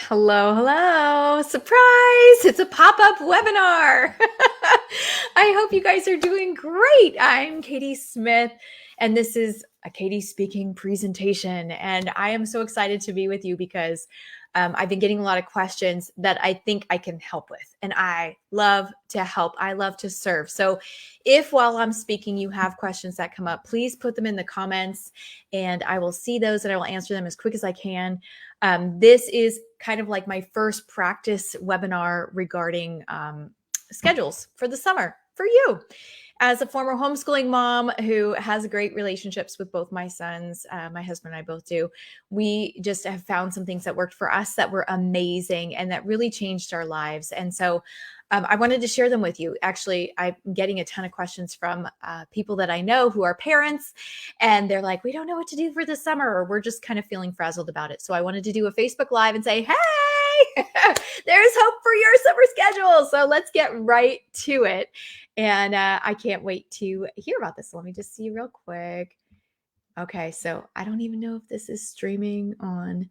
Hello, hello. Surprise! It's a pop-up webinar. I hope you guys are doing great. I'm Katie Smith, and this is a Katie speaking presentation. And I am so excited to be with you because I've been getting a lot of questions that I think I can help with. And I love to help. I love to serve. So if while I'm speaking, you have questions that come up, please put them in the comments and I will see those and I will answer them as quick as I can. This is kind of like my first practice webinar regarding schedules for the summer for you. As a former homeschooling mom who has great relationships with both my sons, my husband and I both do, we just have found some things that worked for us that were amazing and that really changed our lives. And so I wanted to share them with you. Actually, I'm getting a ton of questions from people that I know who are parents, and they're like, we don't know what to do for the summer, or we're just kind of feeling frazzled about it. So I wanted to do a Facebook Live and say, hey, there's hope for your summer schedule. So let's get right to it. And I can't wait to hear about this. So let me just see real quick. Okay, so I don't even know if this is streaming on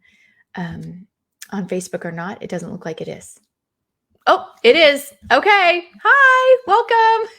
Facebook or not. It doesn't look like it is. Oh, it is. Okay. Hi, welcome.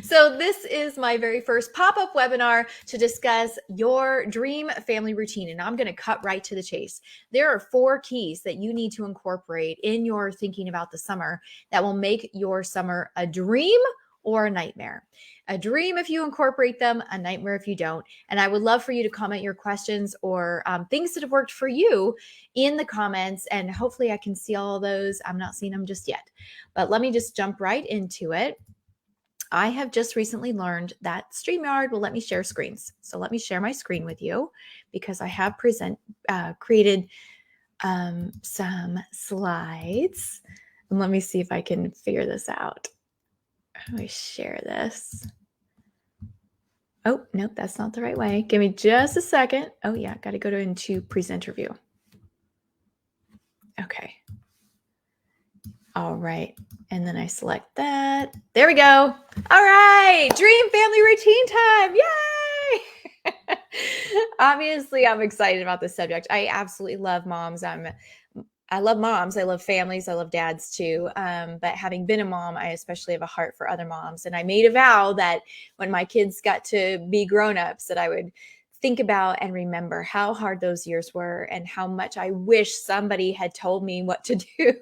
So this is my very first pop-up webinar to discuss your dream family routine. And I'm going to cut right to the chase. There are 4 keys that you need to incorporate in your thinking about the summer that will make your summer a dream or a nightmare. A dream if you incorporate them, a nightmare if you don't. And I would love for you to comment your questions or things that have worked for you in the comments. And hopefully I can see all of those. I'm not seeing them just yet, but let me just jump right into it. I have just recently learned that StreamYard will let me share screens. So let me share my screen with you because I have created some slides. And let me see if I can figure this out. How do I share this? Oh, nope, that's not the right way. Give me just a second. Oh yeah, got to go into presenter view. Okay. All right. And then I select that. There we go. All right. Dream family routine time. Yay. Obviously, I'm excited about this subject. I absolutely love moms. I love moms. I love families. I love dads too. But having been a mom, I especially have a heart for other moms. And I made a vow that when my kids got to be grown-ups, that I would think about and remember how hard those years were and how much I wish somebody had told me what to do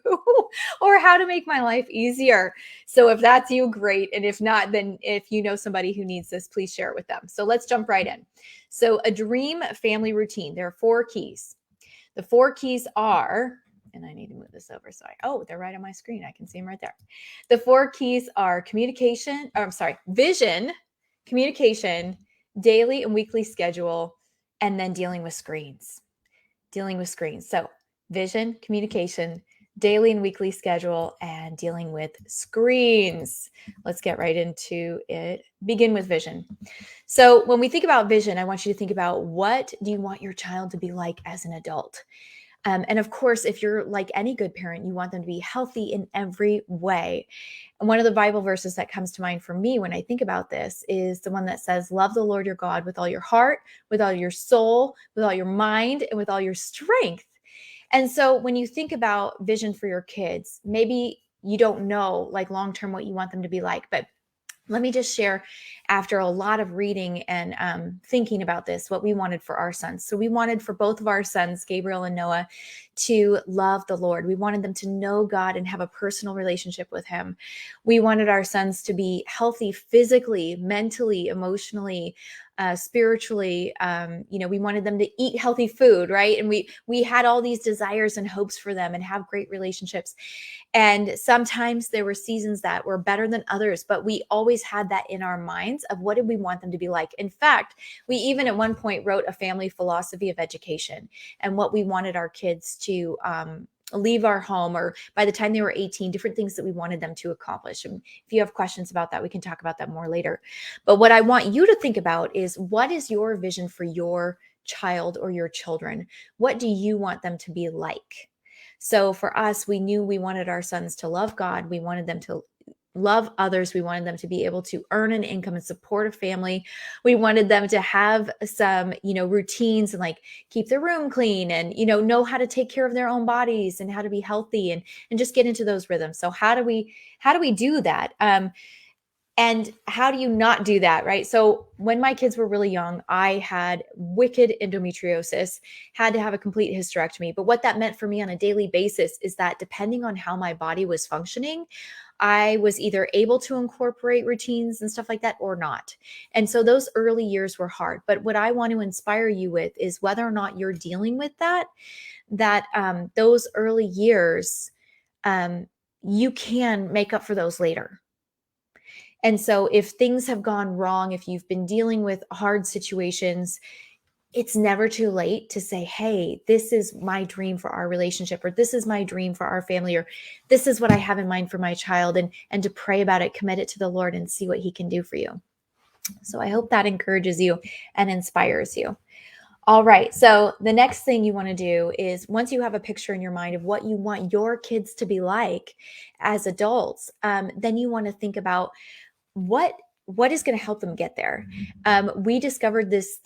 or how to make my life easier. So if that's you, great. And if not, then if you know somebody who needs this, please share it with them. So let's jump right in. So a dream family routine, there are 4 keys. The 4 keys are, and I need to move this over. They're right on my screen. I can see them right there. The 4 keys are vision, communication, daily and weekly schedule, and then dealing with screens. So vision, communication, daily and weekly schedule, and dealing with screens. Let's get right into it. Begin with vision. So when we think about vision, I want you to think about, what do you want your child to be like as an adult? And of course, if you're like any good parent, you want them to be healthy in every way. And one of the Bible verses that comes to mind for me when I think about this is the one that says, love the Lord your God with all your heart, with all your soul, with all your mind, and with all your strength. And so when you think about vision for your kids, maybe you don't know like long-term what you want them to be like, but let me just share, after a lot of reading and thinking about this, what we wanted for our sons. So we wanted for both of our sons, Gabriel and Noah, to love the Lord. We wanted them to know God and have a personal relationship with him. We wanted our sons to be healthy physically, mentally, emotionally, spiritually. We wanted them to eat healthy food, right? And we had all these desires and hopes for them and have great relationships. And sometimes there were seasons that were better than others, but we always had that in our minds of what did we want them to be like. In fact, we even at one point wrote a family philosophy of education and what we wanted our kids to leave our home, or by the time they were 18, different things that we wanted them to accomplish. And if you have questions about that, we can talk about that more later. But what I want you to think about is, what is your vision for your child or your children? What do you want them to be like? So for us, we knew we wanted our sons to love God. We wanted them to love others. We wanted them to be able to earn an income and support a family. We wanted them to have some, routines and like keep their room clean and, know how to take care of their own bodies and how to be healthy and just get into those rhythms. So how do we do that? And how do you not do that, right? So when my kids were really young, I had wicked endometriosis, had to have a complete hysterectomy. But what that meant for me on a daily basis is that depending on how my body was functioning, I was either able to incorporate routines and stuff like that or not. And so those early years were hard. But what I want to inspire you with is whether or not you're dealing with that those early years, you can make up for those later. And so if things have gone wrong, if you've been dealing with hard situations, it's never too late to say, hey, this is my dream for our relationship, or this is my dream for our family, or this is what I have in mind for my child, and to pray about it, commit it to the Lord and see what he can do for you. So I hope that encourages you and inspires you. All right. So the next thing you want to do is once you have a picture in your mind of what you want your kids to be like as adults, then you want to think about what is going to help them get there. We discovered this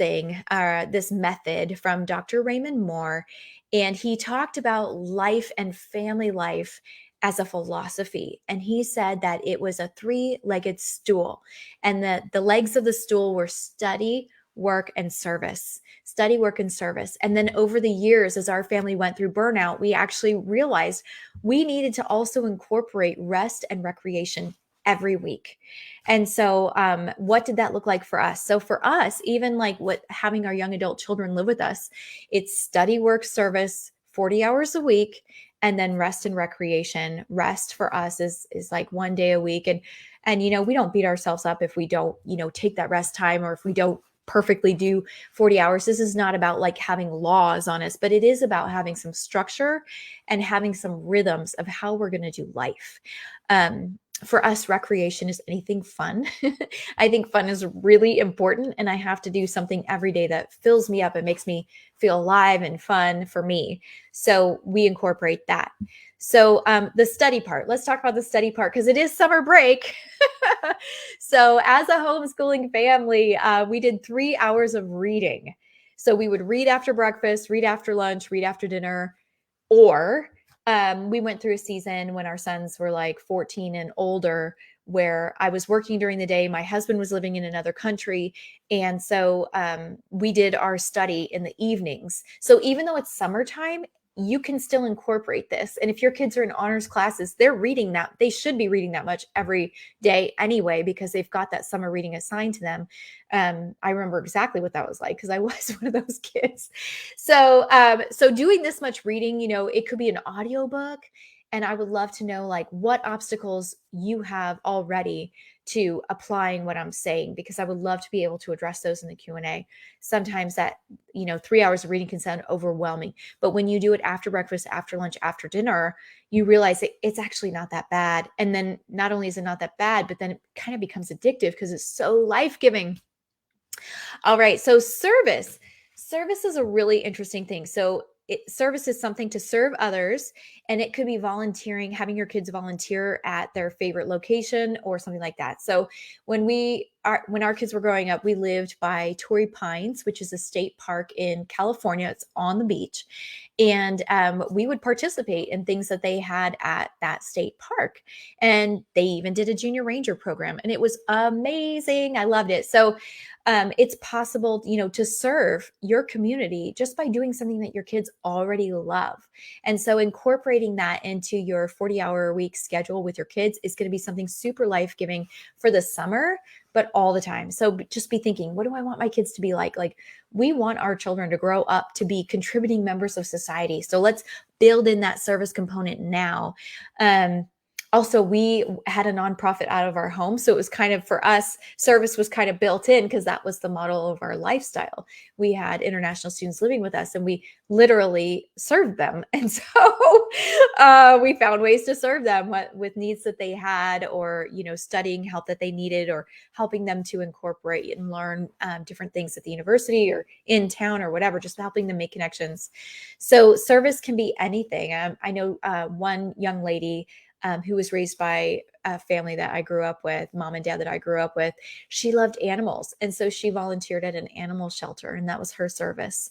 method from Dr. Raymond Moore, and he talked about life and family life as a philosophy. And he said that it was a three-legged stool, and the legs of the stool were study, work, and service. Study, work, and service. And then over the years, as our family went through burnout, we actually realized we needed to also incorporate rest and recreation every week. And so what did that look like for us? So for us, even like having our young adult children live with us, it's study, work, service, 40 hours a week, and then rest and recreation. Rest for us is like 1 day a week. And we don't beat ourselves up if we don't, take that rest time, or if we don't perfectly do 40 hours. This is not about like having laws on us, but it is about having some structure and having some rhythms of how we're going to do life. For us, recreation is anything fun. I think fun is really important, and I have to do something every day that fills me up and makes me feel alive and fun for me. So we incorporate that. So the study part, let's talk about the study part because it is summer break. So as a homeschooling family, we did 3 hours of reading. So we would read after breakfast, read after lunch, read after dinner, or we went through a season when our sons were like 14 and older, where I was working during the day. My husband was living in another country. And so we did our study in the evenings. So even though it's summertime, you can still incorporate this. And if your kids are in honors classes, they're reading that. They should be reading that much every day anyway, because they've got that summer reading assigned to them. I remember exactly what that was like because I was one of those kids. So doing this much reading, it could be an audiobook. And I would love to know like what obstacles you have already to applying what I'm saying, because I would love to be able to address those in the Q&A. Sometimes that, 3 hours of reading can sound overwhelming, but when you do it after breakfast, after lunch, after dinner, you realize that it's actually not that bad. And then not only is it not that bad, but then it kind of becomes addictive because it's so life-giving. All right. So service is a really interesting thing. So service is something to serve others, and it could be volunteering, having your kids volunteer at their favorite location or something like that. So when our kids were growing up, we lived by Torrey Pines, which is a state park in California. It's on the beach. And we would participate in things that they had at that state park. And they even did a junior ranger program, and it was amazing. I loved it. So it's possible, to serve your community just by doing something that your kids already love. And so incorporating that into your 40-hour-a-week schedule with your kids is going to be something super life-giving for the summer, but all the time. So just be thinking, what do I want my kids to be like? Like, we want our children to grow up to be contributing members of society. So let's build in that service component now. Also, we had a nonprofit out of our home. So it was kind of, for us, service was kind of built in because that was the model of our lifestyle. We had international students living with us, and we literally served them. And so we found ways to serve them with needs that they had, or, studying help that they needed, or helping them to incorporate and learn different things at the university or in town or whatever, just helping them make connections. So service can be anything. I know one young lady who was raised by family that I grew up with, mom and dad that I grew up with, she loved animals. And so she volunteered at an animal shelter, and that was her service.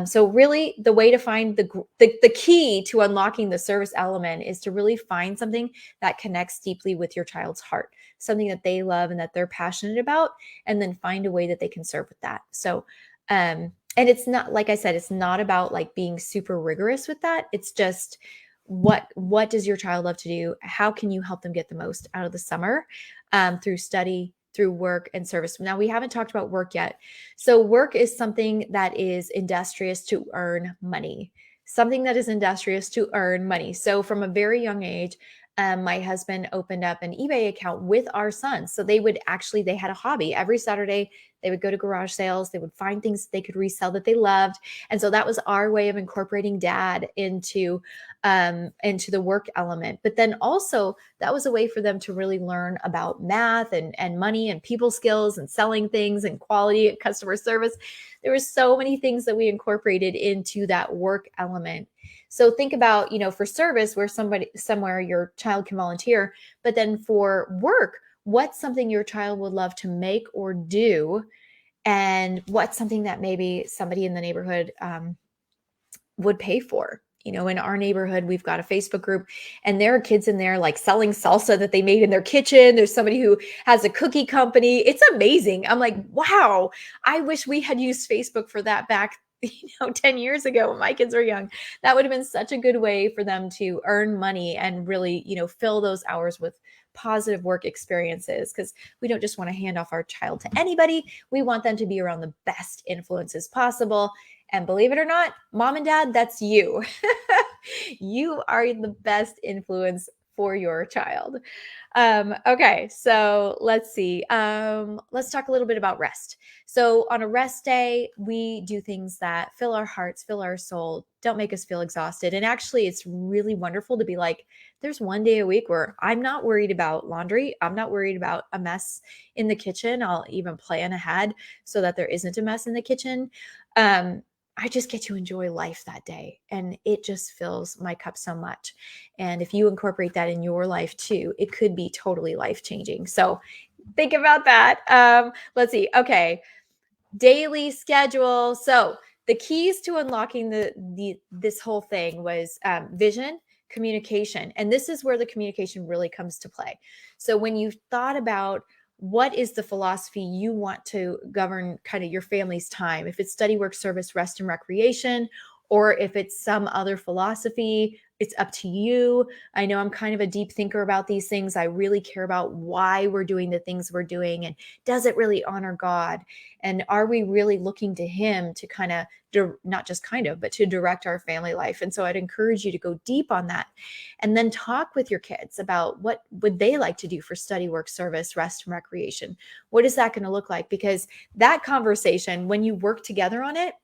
So really the way to find the key to unlocking the service element is to really find something that connects deeply with your child's heart, something that they love and that they're passionate about, and then find a way that they can serve with that. So, and it's not, like I said, it's not about like being super rigorous with that. It's just what does your child love to do? How can you help them get the most out of the summer, through study, through work and service? Now, we haven't talked about work yet. So work is something that is industrious to earn money, something that is industrious to earn money. So from a very young age, my husband opened up an eBay account with our sons. So they had a hobby. Every Saturday, they would go to garage sales. They would find things they could resell that they loved. And so that was our way of incorporating dad into the work element. But then also that was a way for them to really learn about math and money and people skills and selling things and quality and customer service. There were so many things that we incorporated into that work element. So think about, for service where somewhere your child can volunteer, but then for work, what's something your child would love to make or do? And what's something that maybe somebody in the neighborhood would pay for? In our neighborhood, we've got a Facebook group, and there are kids in there like selling salsa that they made in their kitchen. There's somebody who has a cookie company. It's amazing. I'm like, wow, I wish we had used Facebook for that back 10 years ago when my kids were young. That would have been such a good way for them to earn money and really, fill those hours with positive work experiences, because we don't just want to hand off our child to anybody. We want them to be around the best influences possible. And believe it or not, mom and dad, that's you. You are the best influence for your child. Okay, so let's see. Let's talk a little bit about rest. So on a rest day, we do things that fill our hearts, fill our soul, don't make us feel exhausted. And actually, it's really wonderful to be like, there's one day a week where I'm not worried about laundry. I'm not worried about a mess in the kitchen. I'll even plan ahead so that there isn't a mess in the kitchen. I just get to enjoy life that day, and it just fills my cup so much. And if you incorporate that in your life too, it could be totally life-changing. So think about that. Let's see. Okay. Daily schedule. So the keys to unlocking this whole thing was vision, communication. And this is where the communication really comes to play. So when you thought about what is the philosophy you want to govern kind of your family's time, if it's study, work, service, rest, and recreation, or if it's some other philosophy, it's up to you. I know I'm kind of a deep thinker about these things. I really care about why we're doing the things we're doing, and does it really honor God? And are we really looking to him to kind of, not just kind of, but to direct our family life? And so I'd encourage you to go deep on that, and then talk with your kids about what would they like to do for study, work, service, rest, and recreation. What is that going to look like? Because that conversation, when you work together on it,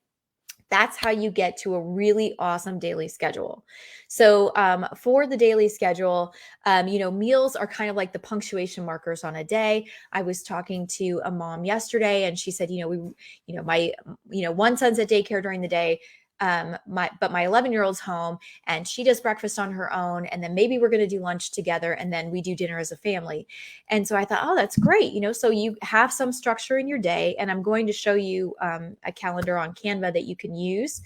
that's how you get to a really awesome daily schedule. So for the daily schedule, meals are kind of like the punctuation markers on a day. I was talking to a mom yesterday, and she said, my one son's at daycare during the day. My 11-year-old's home, and she does breakfast on her own. And then maybe we're going to do lunch together, and then we do dinner as a family. And so I thought, oh, that's great. So you have some structure in your day, and I'm going to show you a calendar on Canva that you can use.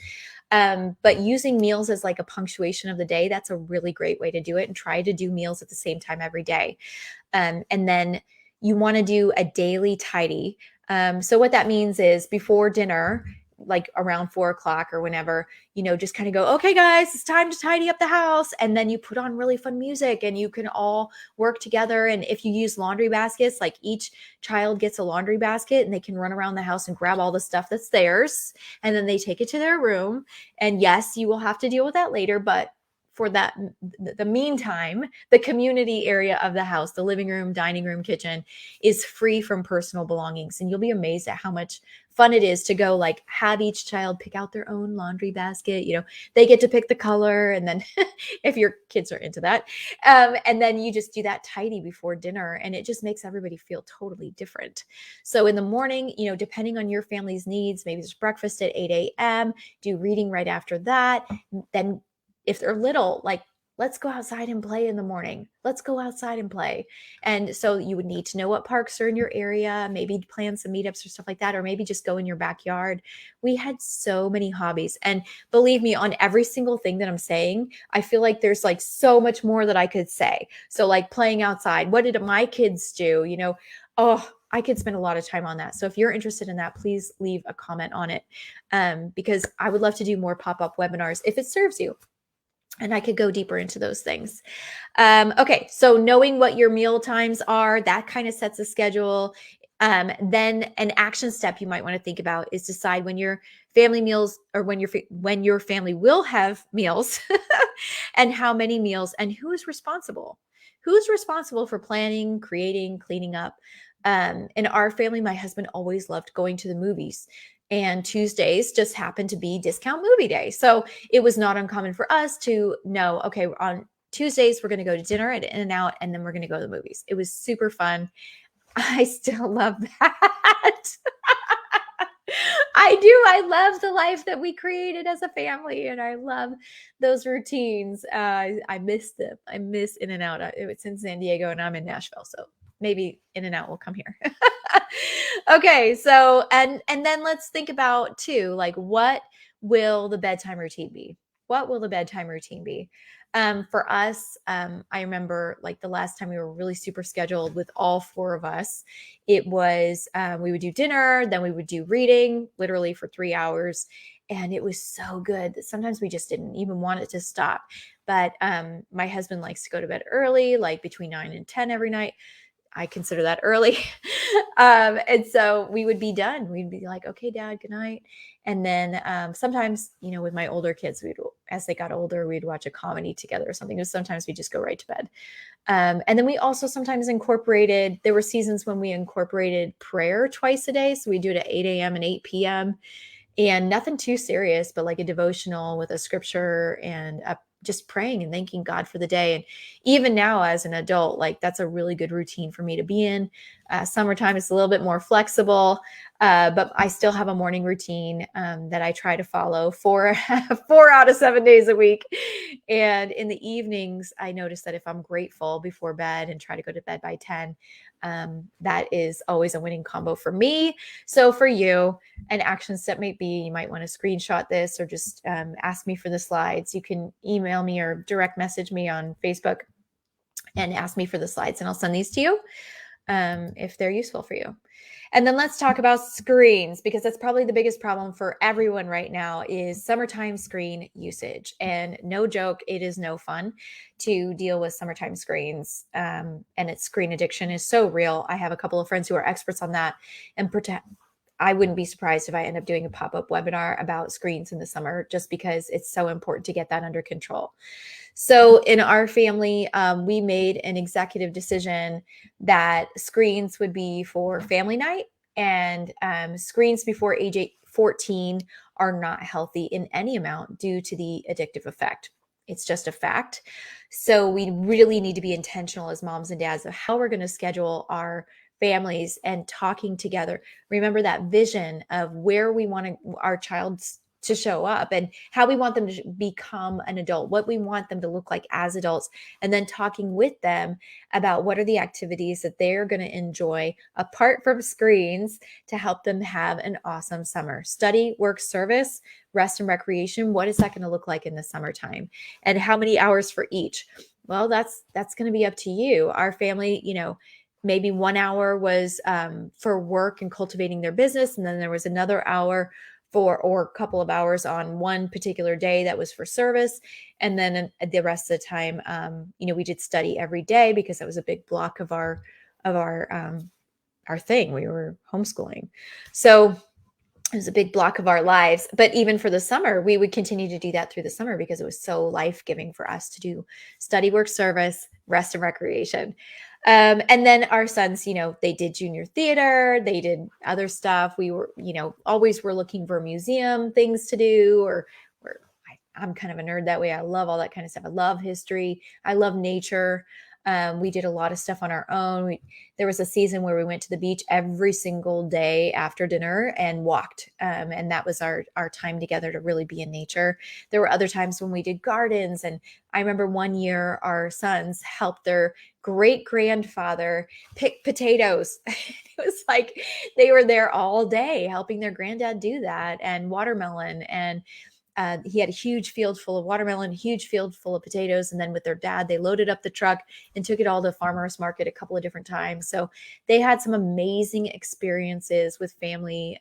But using meals as like a punctuation of the day, that's a really great way to do it, and try to do meals at the same time every day. And then you want to do a daily tidy. So what that means is before dinner, like around 4 o'clock or whenever, just kind of go, okay, guys, it's time to tidy up the house. And then you put on really fun music, and you can all work together. And if you use laundry baskets, like each child gets a laundry basket, and they can run around the house and grab all the stuff that's theirs. And then they take it to their room. And yes, you will have to deal with that later, but for the meantime, the community area of the house, the living room, dining room, kitchen, is free from personal belongings. And you'll be amazed at how much fun it is to go like have each child pick out their own laundry basket. They get to pick the color, and then if your kids are into that, and then you just do that tidy before dinner, and it just makes everybody feel totally different. So in the morning, depending on your family's needs, maybe there's breakfast at 8 a.m., do reading right after that. Then if they're little, like let's go outside and play in the morning. Let's go outside and play. And so you would need to know what parks are in your area, maybe plan some meetups or stuff like that, or maybe just go in your backyard. We had so many hobbies. And believe me, on every single thing that I'm saying, I feel like there's like so much more that I could say. So like playing outside, what did my kids do? Oh, I could spend a lot of time on that. So if you're interested in that, please leave a comment on it, because I would love to do more pop-up webinars if it serves you. And I could go deeper into those things. Okay, so knowing what your meal times are, that kind of sets a schedule. Then an action step you might want to think about is decide when your family meals, or when your family will have meals, and how many meals, and who is responsible. Who's responsible for planning, creating, cleaning up? In our family, my husband always loved going to the movies, and Tuesdays just happened to be discount movie day. So it was not uncommon for us to know, okay, on Tuesdays, we're going to go to dinner at In-N-Out, and then we're going to go to the movies. It was super fun. I still love that. I do. I love the life that we created as a family, and I love those routines. I miss them. I miss In-N-Out. It's in San Diego, and I'm in Nashville, so maybe In-N-Out will come here. Okay, so and then let's think about too, like, what will the bedtime routine be? What will the bedtime routine be? For us, I remember like the last time we were really super scheduled with all four of us, it was we would do dinner, then we would do reading literally for 3 hours. And it was so good that sometimes we just didn't even want it to stop. But my husband likes to go to bed early, like between 9 and 10 every night. I consider that early. And so we would be done. We'd be like, okay, Dad, good night. And then sometimes, with my older kids, as they got older, we'd watch a comedy together or something. Or sometimes we just go right to bed. And then we also sometimes there were seasons when we incorporated prayer twice a day. So we do it at 8 a.m. and 8 p.m. And nothing too serious, but like a devotional with a scripture and just praying and thanking God for the day. And even now as an adult, like that's a really good routine for me to be in. Summertime is a little bit more flexible, but I still have a morning routine that I try to follow 4 out of 7 days a week. And in the evenings, I notice that if I'm grateful before bed and try to go to bed by 10, that is always a winning combo for me. So for you, an action step might be, you might want to screenshot this or just ask me for the slides. You can email me or direct message me on Facebook and ask me for the slides, and I'll send these to you if they're useful for you. And then let's talk about screens, because that's probably the biggest problem for everyone right now is summertime screen usage. And no joke, it is no fun to deal with summertime screens. And its screen addiction is so real. I have a couple of friends who are experts on that, and I wouldn't be surprised if I end up doing a pop-up webinar about screens in the summer, just because it's so important to get that under control. So in our family, we made an executive decision that screens would be for family night, and screens before age 14 are not healthy in any amount due to the addictive effect. It's just a fact. So we really need to be intentional as moms and dads of how we're going to schedule our families and talking together. Remember that vision of where we want our child to show up and how we want them to become an adult, what we want them to look like as adults, and then talking with them about what are the activities that they're going to enjoy apart from screens to help them have an awesome summer. Study, work, service, rest, and recreation. What is that going to look like in the summertime? And how many hours for each? Well, that's going to be up to you. Our family, maybe 1 hour was for work and cultivating their business. And then there was another hour or a couple of hours on one particular day that was for service. And then the rest of the time, we did study every day because that was a big block of our thing. We were homeschooling. So it was a big block of our lives. But even for the summer, we would continue to do that through the summer because it was so life-giving for us to do study, work, service, rest, and recreation. And then our sons, they did junior theater, they did other stuff. We were, always were looking for museum things to do, or I'm kind of a nerd that way. I love all that kind of stuff. I love history. I love nature. We did a lot of stuff on our own. There was a season where we went to the beach every single day after dinner and walked. And that was our time together to really be in nature. There were other times when we did gardens. And I remember one year our sons helped their great grandfather pick potatoes. It was like they were there all day helping their granddad do that, and watermelon. And he had a huge field full of watermelon, a huge field full of potatoes. And then with their dad, they loaded up the truck and took it all to farmers market a couple of different times. So they had some amazing experiences with family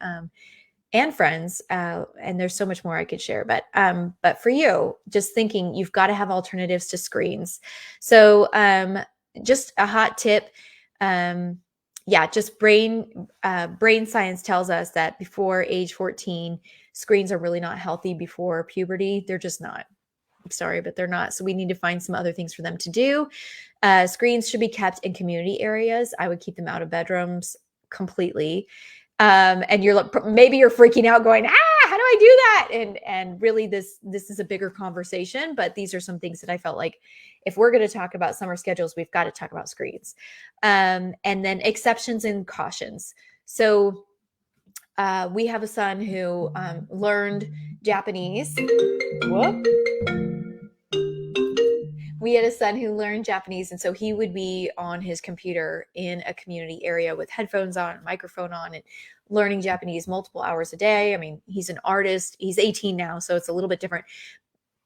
and friends. And there's so much more I could share. But for you, just thinking, you've got to have alternatives to screens. So just a hot tip. Just brain science tells us that before age 14, screens are really not healthy before puberty. They're just not. I'm sorry, but they're not. So we need to find some other things for them to do. Screens should be kept in community areas. I would keep them out of bedrooms completely. And maybe you're freaking out going, how do I do that? And really this is a bigger conversation, but these are some things that I felt like if we're going to talk about summer schedules, we've got to talk about screens. And then exceptions and cautions. So we have a son who learned Japanese. Whoop. We had a son who learned Japanese, and so he would be on his computer in a community area with headphones on, microphone on, and learning Japanese multiple hours a day. I mean, he's an artist. He's 18 now, so it's a little bit different.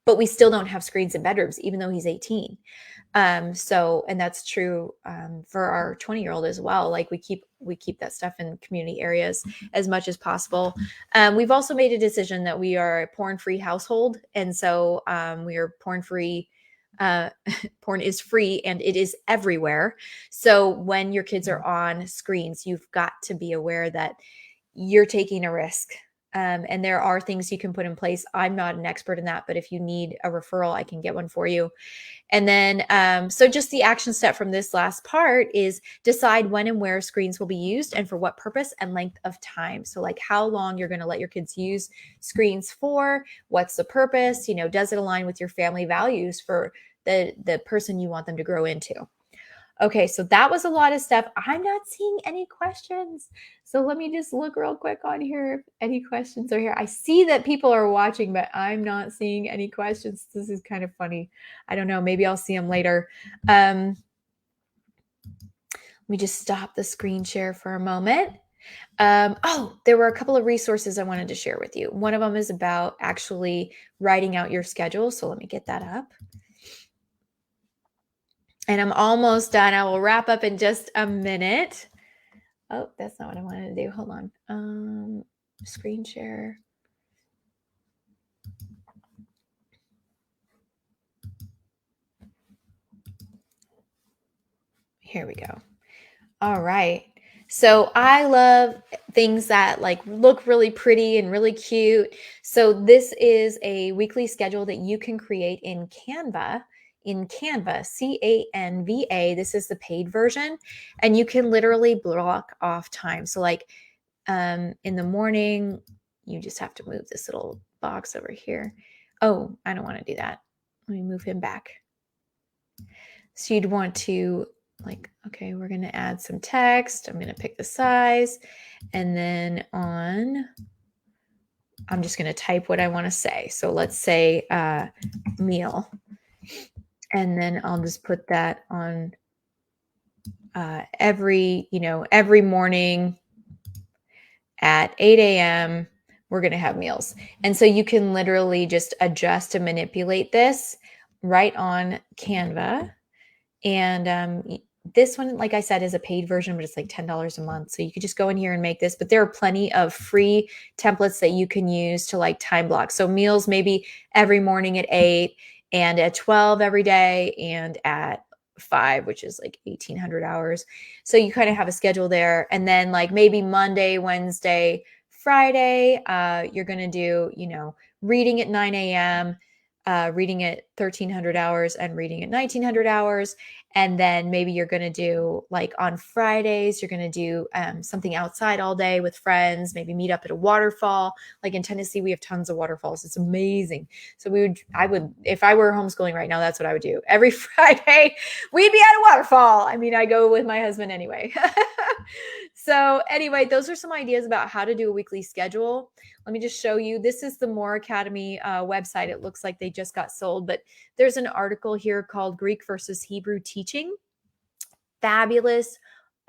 But we still don't have screens in bedrooms, even though he's 18. And that's true for our 20-year-old as well. Like we keep that stuff in community areas as much as possible. We've also made a decision that we are a porn-free household, and so we are porn-free. Porn is free and it is everywhere. So when your kids are on screens, you've got to be aware that you're taking a risk. And there are things you can put in place. I'm not an expert in that, but if you need a referral, I can get one for you. And then, so just the action step from this last part is decide when and where screens will be used and for what purpose and length of time. So like how long you're going to let your kids use screens for, what's the purpose, does it align with your family values for the person you want them to grow into? Okay, so that was a lot of stuff. I'm not seeing any questions. So let me just look real quick on here if any questions are here. I see that people are watching, but I'm not seeing any questions. This is kind of funny. I don't know. Maybe I'll see them later. Let me just stop the screen share for a moment. There were a couple of resources I wanted to share with you. One of them is about actually writing out your schedule. So let me get that up. And I'm almost done. I will wrap up in just a minute. Oh, that's not what I wanted to do. Hold on. Screen share. Here we go. All right. So I love things that look really pretty and really cute. So this is a weekly schedule that you can create in Canva. Canva. This is the paid version, and you can literally block off time. So in the morning, you just have to move this little box over here. Oh, I don't want to do that. Let me move him back. So you'd want to okay, we're going to add some text. I'm going to pick the size, and then I'm just going to type what I want to say. So let's say meal. And then I'll just put that on every morning at 8 a.m. we're going to have meals. And so you can literally just adjust and manipulate this right on Canva. And this one, like I said, is a paid version, but it's like $10 a month. So you could just go in here and make this, but there are plenty of free templates that you can use to time block. So meals, maybe every morning at 8 and at 12 every day and at 5, which is 1,800 hours. So you kind of have a schedule there. And then maybe Monday, Wednesday, Friday, you're going to do, reading at 9 a.m., reading at 1,300 hours and reading at 1,900 hours. And then maybe you're going to do, like, on Fridays, you're going to do something outside all day with friends, maybe meet up at a waterfall. Like in Tennessee, we have tons of waterfalls. It's amazing. So I would, if I were homeschooling right now, that's what I would do. Every Friday, we'd be at a waterfall. I mean, I go with my husband anyway. So anyway, those are some ideas about how to do a weekly schedule. Let me just show you. This is the More Academy website. It looks like they just got sold, but there's an article here called Greek versus Hebrew Teaching. Fabulous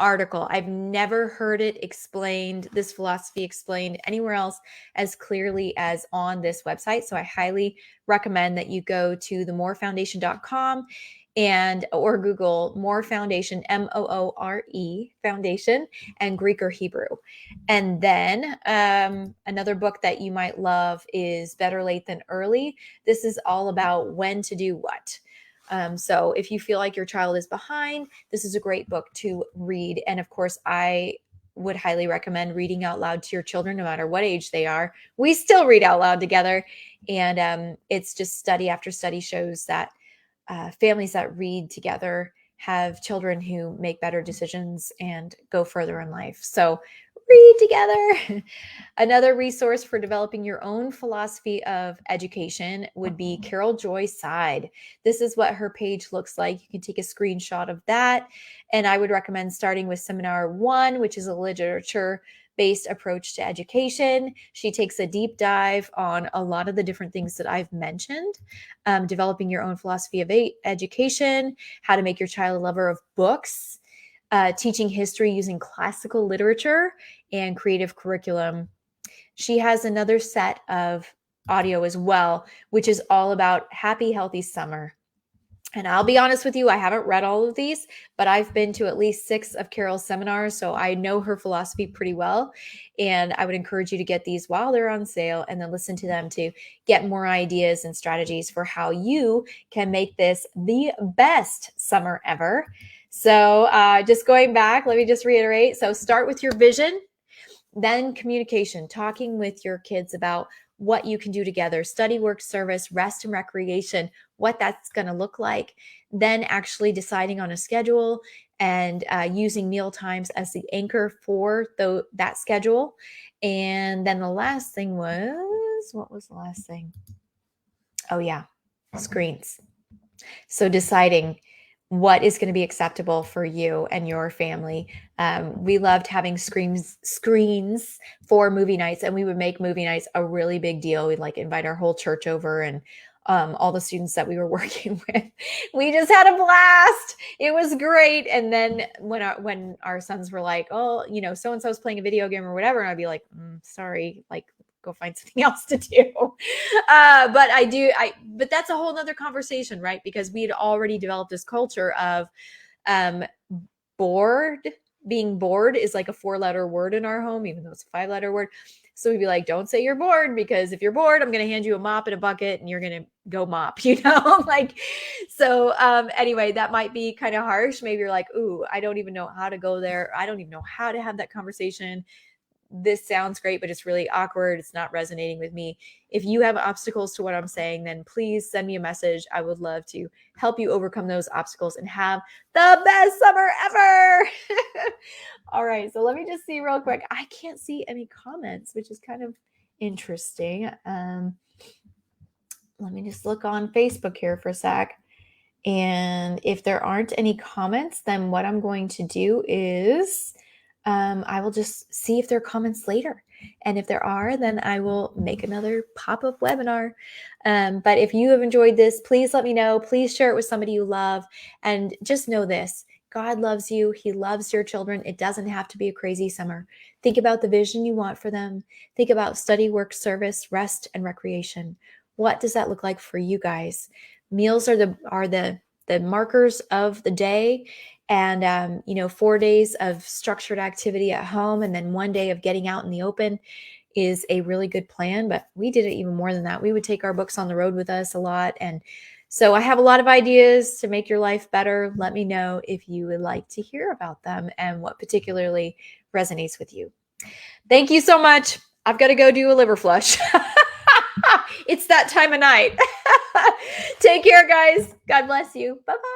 article. I've never heard it explained, this philosophy explained anywhere else as clearly as on this website. So I highly recommend that you go to themorefoundation.com and or Google More Foundation, Moore Foundation, and Greek or Hebrew. And then another book that you might love is Better Late Than Early. This is all about when to do what. So if you feel like your child is behind, this is a great book to read. And of course, I would highly recommend reading out loud to your children, no matter what age they are. We still read out loud together. And it's just study after study shows that families that read together have children who make better decisions and go further in life. So read together. Another resource for developing your own philosophy of education would be Carol Joy Seid. This is what her page looks like. You can take a screenshot of that. And I would recommend starting with Seminar 1, which is a literature-based approach to education. She takes a deep dive on a lot of the different things that I've mentioned. Developing your own philosophy of education, how to make your child a lover of books, teaching history using classical literature, and creative curriculum. She has another set of audio as well, which is all about happy, healthy summer. And I'll be honest with you, I haven't read all of these, but I've been to at least 6 of Carol's seminars, so I know her philosophy pretty well. And I would encourage you to get these while they're on sale and then listen to them to get more ideas and strategies for how you can make this the best summer ever. So just going back, let me just reiterate. So start with your vision, then communication, talking with your kids about what you can do together, study, work, service, rest, and recreation, what that's going to look like, then actually deciding on a schedule and using meal times as the anchor for that schedule. And then the last thing was, what was the last thing? Oh yeah, screens. So deciding what is going to be acceptable for you and your family. We loved having screens for movie nights, and we would make movie nights a really big deal. We'd like invite our whole church over and all the students that we were working with. We just had a blast. It was great. And then when our sons were like, oh, you know, so-and-so's playing a video game or whatever, and I'd be like, sorry, like, go find something else to do. But that's a whole nother conversation, right? Because we had already developed this culture of being bored is like a 4-letter word in our home, even though it's a 5-letter word. So we'd be like, don't say you're bored, because if you're bored, I'm going to hand you a mop and a bucket and you're going to go mop, you know, like, so anyway, that might be kind of harsh. Maybe you're like, ooh, I don't even know how to go there. I don't even know how to have that conversation. This sounds great, but it's really awkward. It's not resonating with me. If you have obstacles to what I'm saying, then please send me a message. I would love to help you overcome those obstacles and have the best summer ever. All right. So let me just see real quick. I can't see any comments, which is kind of interesting. Let me just look on Facebook here for a sec. And if there aren't any comments, then what I'm going to do is I will just see if there are comments later. And if there are, then I will make another pop-up webinar. But if you have enjoyed this, please let me know. Please share it with somebody you love. And just know this, God loves you. He loves your children. It doesn't have to be a crazy summer. Think about the vision you want for them. Think about study, work, service, rest, and recreation. What does that look like for you guys? Meals are the markers of the day. And, 4 days of structured activity at home and then 1 day of getting out in the open is a really good plan. But we did it even more than that. We would take our books on the road with us a lot. And so I have a lot of ideas to make your life better. Let me know if you would like to hear about them and what particularly resonates with you. Thank you so much. I've got to go do a liver flush. It's that time of night. Take care, guys. God bless you. Bye-bye.